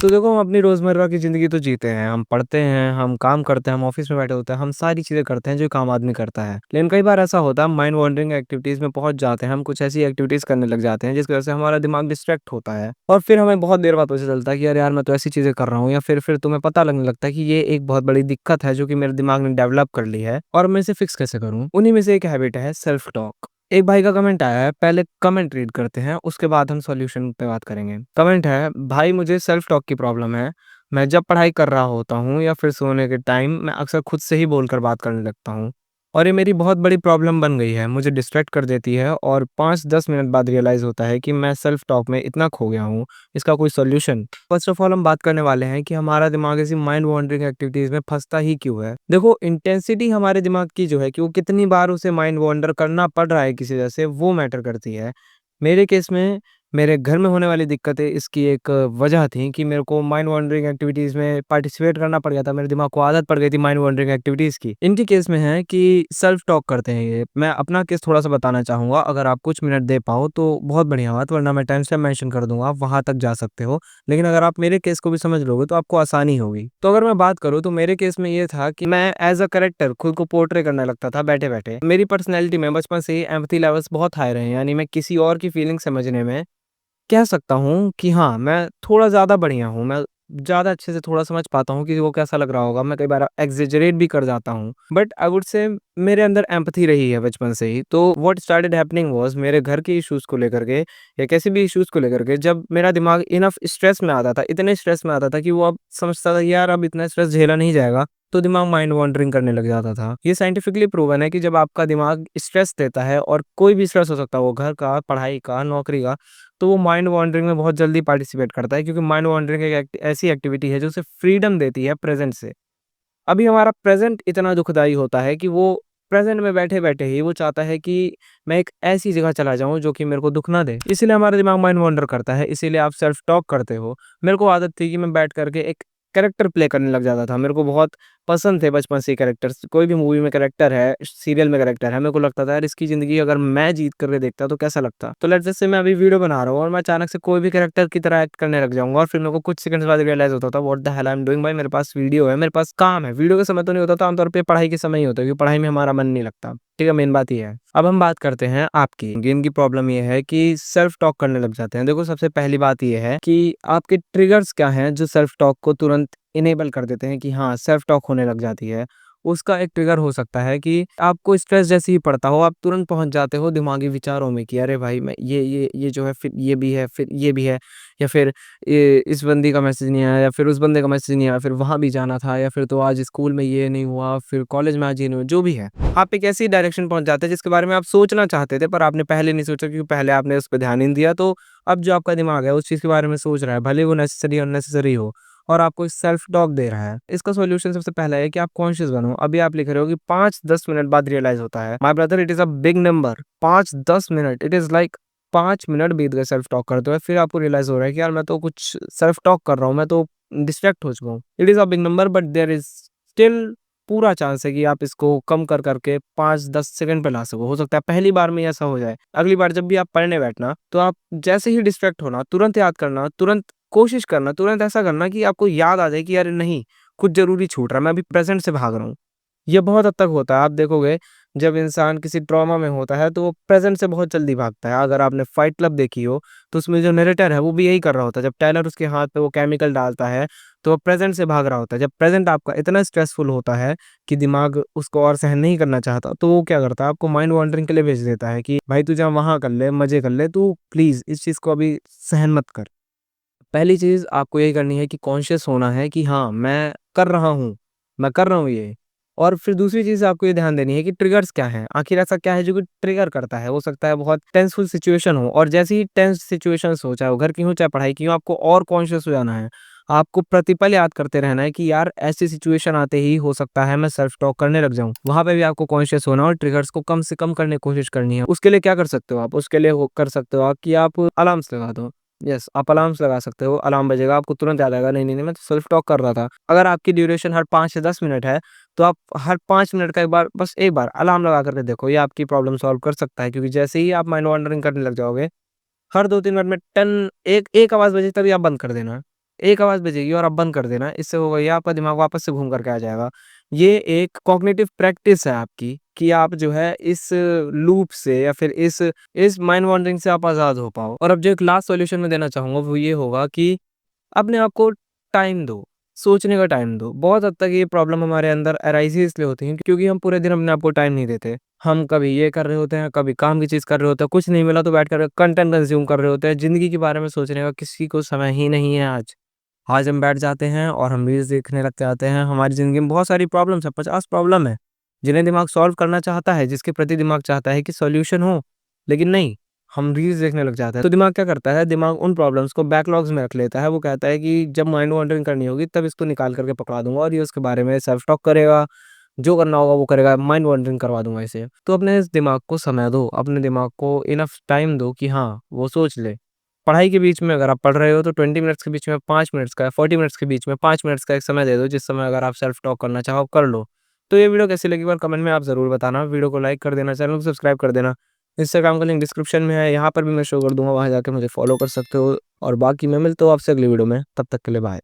तो देखो हम अपनी रोज़मर्रा की ज़िंदगी तो जीते हैं, हम पढ़ते हैं, हम काम करते हैं, हम ऑफ़िस में बैठे होते हैं, हम सारी चीज़ें करते हैं जो एक आम आदमी करता है। लेकिन कई बार ऐसा होता है हम माइंड वॉन्डरिंग एक्टिविटीज़ में पहुँच जाते हैं, हम कुछ ऐसी एक्टिविटीज़ करने लग जाते हैं जिसकी वज़ह से हमारा दिमाग डिस्ट्रैक्ट होता है और फिर हमें बहुत देर बाद पता चलता है कि अरे यार मैं तो ऐसी चीज़ें कर रहा हूँ या फिर तुम्हें पता लगने लगता है कि ये एक बहुत बड़ी दिक्कत है जो कि मेरे दिमाग ने डेवलप कर ली है और मैं इसे फ़िक्स कैसे करूँ? उन्हीं में से एक हैबिट है सेल्फ टॉक। एक भाई का कमेंट आया है, पहले कमेंट रीड करते हैं, उसके बाद हम सॉल्यूशन पे बात करेंगे। कमेंट है, भाई मुझे सेल्फ टॉक की प्रॉब्लम है। मैं जब पढ़ाई कर रहा होता हूँ या फिर सोने के टाइम मैं अक्सर खुद से ही बोलकर बात करने लगता हूँ और ये मेरी बहुत बड़ी प्रॉब्लम बन गई है। मुझे डिस्ट्रैक्ट कर देती है और 5-10 मिनट बाद रियलाइज़ होता है कि मैं सेल्फ टॉक में इतना खो गया हूँ। इसका कोई सॉल्यूशन? फर्स्ट ऑफ ऑल हम बात करने वाले हैं कि हमारा दिमाग ऐसी माइंड वॉन्डरिंग एक्टिविटीज़ में फँसता ही क्यों है? देखो इंटेंसिटी हमारे दिमाग की जो है कि वो कितनी बार उसे माइंड वॉन्डर करना पड़ रहा है किसी वजह से, वो मैटर करती है। मेरे केस में मेरे घर में होने वाली दिक्कतें इसकी एक वजह थी कि मेरे को माइंड वॉन्डरिंग एक्टिविटीज़ में पार्टिसिपेट करना पड़ गया था। मेरे दिमाग को आदत पड़ गई थी माइंड वॉन्डरिंग एक्टिविटीज़ की। इनके केस में है कि सेल्फ टॉक करते हैं ये। मैं अपना केस थोड़ा-सा बताना चाहूँगा, अगर आप कुछ मिनट दे पाओ तो बहुत बढ़िया बात, वरना मैं टाइम स्टैम्प मेंशन कर दूँगा, आप वहाँ तक जा सकते हो। लेकिन अगर आप मेरे केस को भी समझ लोगे तो आपको आसानी होगी। तो अगर मैं बात करूँ तो मेरे केस में ये था कि मैं एज़ अ कैरेक्टर खुद को पोर्ट्रे करने लगता था बैठे-बैठे। मेरी पर्सनैलिटी में बचपन से ही एम्पैथी लेवल्स बहुत हाई रहे हैं, यानी मैं किसी और की फीलिंग समझने में कह सकता हूँ कि हाँ, मैं थोड़ा ज़्यादा बढ़िया हूँ। मैं ज़्यादा अच्छे से थोड़ा समझ पाता हूँ कि वो कैसा लग रहा होगा। मैं कई बार एक्ज़ैजरेट भी कर जाता हूँ। बट आई वुड से मेरे अंदर एम्पैथी रही है बचपन से ही। तो व्हाट स्टार्टेड हैपनिंग वाज़, मेरे घर के इश्यूज़ को लेकर के या किसी भी इश्यूज़ को लेकर के जब मेरा दिमाग इनफ स्ट्रेस में आता था, इतने स्ट्रेस में आता था कि वो अब समझता था कि यार अब इतना स्ट्रेस झेला नहीं जाएगा, तो दिमाग माइंड वॉन्डरिंग करने लग जाता था। ये साइंटिफिकली प्रूवन है कि जब आपका दिमाग स्ट्रेस देता है और कोई भी स्ट्रेस हो सकता है, वो घर का, पढ़ाई का, नौकरी का, तो वो माइंड वॉन्डरिंग में बहुत जल्दी पार्टिसिपेट करता है, क्योंकि माइंड वॉन्डरिंग एक ऐसी एक्टिविटी है जो उसे फ्रीडम देती है प्रेज़ेंट से। अभी हमारा प्रेज़ेंट इतना दुखदाई होता है कि वो प्रेज़ेंट में बैठे-बैठे ही वो चाहता है कि मैं एक ऐसी जगह चला जाऊँ जो कि मेरे को दुःख ना दे। इसीलिए हमारा दिमाग माइंड वॉन्डर करता है, इसीलिए आप सेल्फ टॉक करते हो। मेरे को आदत थी कि मैं बैठ कर के एक कैरेक्टर प्ले करने लग जाता था। मेरे को बहुत पसंद थे बचपन से ही कैरेक्टर्स। कोई भी मूवी में कैरेक्टर है, सीरियल में कैरेक्टर है, मेरे को लगता था यार इसकी ज़िंदगी अगर मैं जीत करके देखता तो कैसा लगता? तो लेट्स जस्ट से मैं अभी वीडियो बना रहा हूँ और मैं अचानक से कोई भी कैरेक्टर की तरह एक्ट करने लग जाऊँगा और फिर मेरे को कुछ सेकंड्स बाद रियलाइज़ होता था what the hell I am doing, भाई मेरे पास वीडियो है, मेरे पास काम है। वीडियो के समय तो नहीं होता था, आमतौर पे पढ़ाई के समय ही होता है क्योंकि पढ़ाई में हमारा मन नहीं लगता। ठीक है, मेन बात ये है। अब हम बात करते हैं आपकी। इनकी प्रॉब्लम ये है कि सेल्फ टॉक करने लग जाते हैं। देखो सबसे पहली बात ये है कि आपके ट्रिगर्स क्या हैं जो सेल्फ टॉक को तुरंत इनेबल कर देते हैं कि हाँ, सेल्फ टॉक होने लग जाती है। उसका एक ट्रिगर हो सकता है कि आपको स्ट्रेस जैसे ही पड़ता हो, आप तुरंत पहुँच जाते हो दिमागी विचारों में कि अरे भाई मैं ये जो है फिर ये भी है, फिर ये भी है, या फिर ये इस बंदी का मैसेज नहीं आया, या फिर उस बंदे का मैसेज नहीं आया, फिर वहाँ भी जाना था, या फिर तो आज स्कूल में ये नहीं हुआ, फिर कॉलेज में आज ये नहीं हुआ, जो भी है। आप एक ऐसी डायरेक्शन पहुँच जाते हैं जिसके बारे में आप सोचना चाहते थे पर आपने पहले नहीं सोचा क्योंकि पहले आपने उस पे ध्यान ही नहीं दिया। तो अब जो आपका दिमाग है उस चीज़ के बारे में सोच रहा है, भले वो नेसेसरी अननेसेसरी हो, और आपको सेल्फ टॉक दे रहा है। इसका सॉल्यूशन सबसे पहला है कि आप कॉन्शियस बनो। अभी आप लिख रहे हो कि 5-10 मिनट बाद रियलाइज़ होता है। My brother, it is a big number. 5-10 minute, it is like 5 minute बीत गए सेल्फ टॉक करते हुए, फिर आपको रियलाइज़ हो रहा है कि यार मैं तो कुछ सेल्फ टॉक कर रहा हूँ, मैं तो डिस्ट्रैक्ट हो चुका हूँ। It is a big number but there is still पूरा चांस है कि आप इसको कम कर करके 5-10 सेकंड पे ला सको। हो सकता है पहली बार में ही ऐसा हो जाए। अगली बार जब भी आप पढ़ने बैठना, तो आप जैसे ही डिस्ट्रैक्ट होना, तुरंत याद करना, तुरंत कोशिश करना, तुरंत ऐसा करना कि आपको याद आ जाए कि अरे नहीं, कुछ ज़रूरी छूट रहा है, मैं अभी प्रेज़ेंट से भाग रहा हूँ। ये बहुत हद तक होता है। आप देखोगे जब इंसान किसी ट्रॉमा में होता है तो वो प्रेज़ेंट से बहुत जल्दी भागता है। अगर आपने फाइट क्लब देखी हो तो उसमें जो नैरेटर है वो भी यही कर रहा होता है। जब टायलर उसके हाथ पे वो केमिकल डालता है तो वो प्रेज़ेंट से भाग रहा होता है। जब प्रेज़ेंट आपका इतना स्ट्रेसफुल होता है कि दिमाग उसको और सहन नहीं करना चाहता, तो वो क्या करता है, आपको माइंड वॉन्डरिंग के लिए भेज देता है कि भाई तू जा वहाँ कर ले, मज़े कर ले, तू प्लीज़ इस चीज़ को अभी सहन मत कर। पहली चीज़ आपको यही करनी है कि कॉन्शियस होना है कि हाँ, मैं कर रहा हूँ, मैं कर रहा हूँ ये। और फिर दूसरी चीज़ आपको ये ध्यान देनी है कि ट्रिगर्स क्या हैं? आखिर ऐसा क्या है जो कि ट्रिगर करता है? हो सकता है बहुत टेंसफुल सिचुएशन हो, और जैसे ही टेंस सिचुएशंस हो, चाहे वो घर की हो, चाहे पढ़ाई की हो, आपको और कॉन्शियस हो जाना है। आपको प्रतिपल याद करते रहना है कि यार ऐसी सिचुएशन आते ही हो सकता है मैं सेल्फ टॉक करने लग जाऊँ। वहाँ पे भी आपको कॉन्शियस होना और ट्रिगर्स को कम से कम करने की कोशिश करनी है। उसके लिए क्या कर सकते हो आप? उसके लिए वो कर सकते हो आप कि आप अलार्म्स लगा दो। यस, आप अलार्म्स लगा सकते हो, अलार्म बजेगा, आपको तुरंत याद आएगा, नहीं, मैं तो सेल्फ टॉक कर रहा था। अगर आपकी ड्यूरेशन हर 5 से 10 मिनट है, तो आप हर 5 मिनट का एक बार, बस एक बार अलार्म लगा कर के देखो, ये आपकी प्रॉब्लम सॉल्व कर सकता है, क्योंकि जैसे ही आप माइंड वॉन्डरिंग करने लग जाओगे, हर 2-3 मिनट में टन एक एक आवाज़ बजे तभी आप बंद कर देना। एक आवाज़ बजेगी और आप बंद कर देना, इससे होगा ये आपका दिमाग वापस से घूम कर के आ जाएगा। ये एक कॉग्निटिव प्रैक्टिस है आपकी कि आप जो है इस लूप से या फिर इस माइंड वॉन्डरिंग से आप आज़ाद हो पाओ। और अब जो एक लास्ट सॉल्यूशन मैं देना चाहूँगा वो ये होगा कि अपने आप को टाइम दो, सोचने का टाइम दो। बहुत हद तक ये प्रॉब्लम हमारे अंदर अराइज़ ही इसलिए होती है क्योंकि हम पूरे दिन अपने आप को टाइम नहीं देते। हम कभी ये कर रहे होते हैं, कभी काम की चीज़ कर रहे होते हैं, कुछ नहीं मिला तो बैठ कर कंटेंट कंज़्यूम कर रहे होते हैं। ज़िंदगी के बारे में सोचने का किसी को समय ही नहीं है आज। आज हम बैठ जाते हैं और हम रील्स देखने लग जाते हैं। हमारी ज़िंदगी में बहुत सारी प्रॉब्लम्स हैं, 50 प्रॉब्लम है, जिन्हें दिमाग सॉल्व करना चाहता है, जिसके प्रति दिमाग चाहता है कि सॉल्यूशन हो, लेकिन नहीं, हम रील्स देखने लग जाते हैं। तो दिमाग क्या करता है, दिमाग उन प्रॉब्लम्स को बैकलॉग्स में रख लेता है। वो कहता है कि जब माइंड वॉन्डरिंग करनी होगी तब इसको निकाल कर के पकड़ा दूँगा और ये उसके बारे में सेल्फ टॉक करेगा, जो करना होगा वो करेगा, माइंड वॉन्डरिंग करवा दूँगा इसे। तो अपने इस दिमाग को समय दो, अपने दिमाग को इनफ टाइम दो कि हाँ, वो सोच ले। पढ़ाई के बीच में अगर आप पढ़ रहे हो तो 20 मिनट्स के बीच में 5 मिनट्स का, 40 मिनट्स के बीच में 5 मिनट्स का एक समय दे दो, जिस समय अगर आप सेल्फ टॉक करना चाहो कर लो। तो ये वीडियो कैसी लगी एक बार कमेंट में आप ज़रूर बताना। वीडियो को लाइक कर देना, चैनल को सब्सक्राइब कर देना। इंस्टाग्राम का लिंक डिस्क्रिप्शन में है, यहाँ पर भी मैं शो कर दूँगा, वहाँ जाके मुझे फॉलो कर सकते हो। और बाकी मैं मिलता हूँ आपसे अगली वीडियो में, तब तक के लिए बाय।